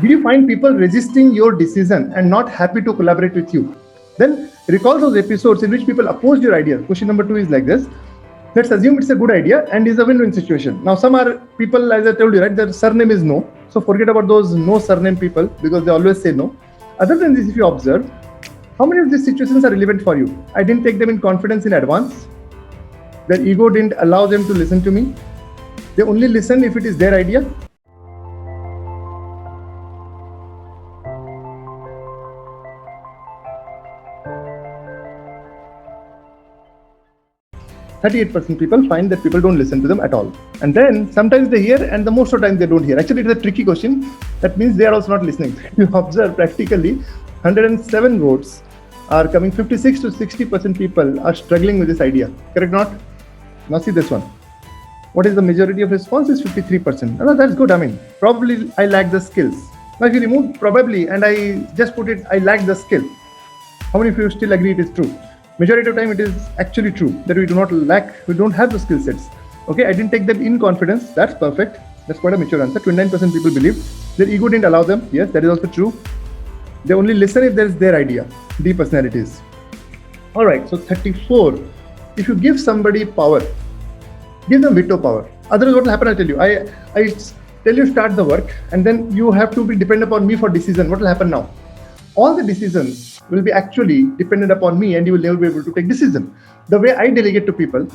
Did you find people resisting your decision and not happy to collaborate with you? Then recall those episodes in which people opposed your idea. Question number 2 is like this. Let's assume it's a good idea and is a win-win situation. Now, some are people, as I told you, right, their surname is no. So forget about those no surname people because they always say no. Other than this, if you observe, how many of these situations are relevant for you? I didn't take them in confidence in advance. Their ego didn't allow them to listen to me. They only listen if it is their idea. 38% people find that people don't listen to them at all. And then sometimes they hear and the most of the time they don't hear. Actually, it's a tricky question. That means they are also not listening. You observe practically 107 votes are coming, 56 to 60% people are struggling with this idea. Correct not? Now see this one. What is the majority of response is 53%. No, that's good. I mean, probably I lack the skills. Now if you remove probably and I just put it, I lack the skill. How many of you still agree it is true? Majority of time it is actually true that we do not lack, we don't have the skill sets. Okay, I didn't take them in confidence. That's perfect. That's quite a mature answer. 29% people believe their ego didn't allow them. Yes, that is also true. They only listen if there is their idea. D personalities. All right, so 34. If you give somebody power, give them veto power. Otherwise, what will happen? I'll tell you. I tell you start the work, and then you have to be dependent upon me for decision. What will happen now? All the decisions will be actually dependent upon me, and you will never be able to take decision. The way I delegate to people,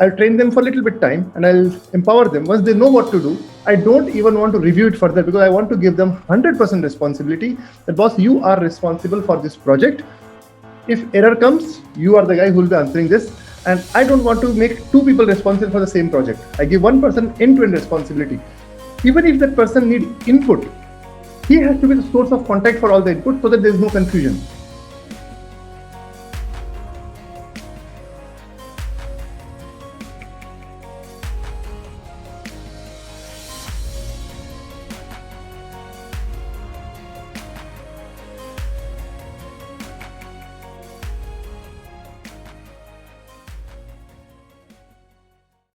I'll train them for a little bit time, and I'll empower them. Once they know what to do, I don't even want to review it further because I want to give them 100% responsibility. That boss, you are responsible for this project. If error comes, you are the guy who will be answering this. And I don't want to make two people responsible for the same project. I give one person end-to-end responsibility. Even if that person needs input, he has to be the source of contact for all the input so that there is no confusion.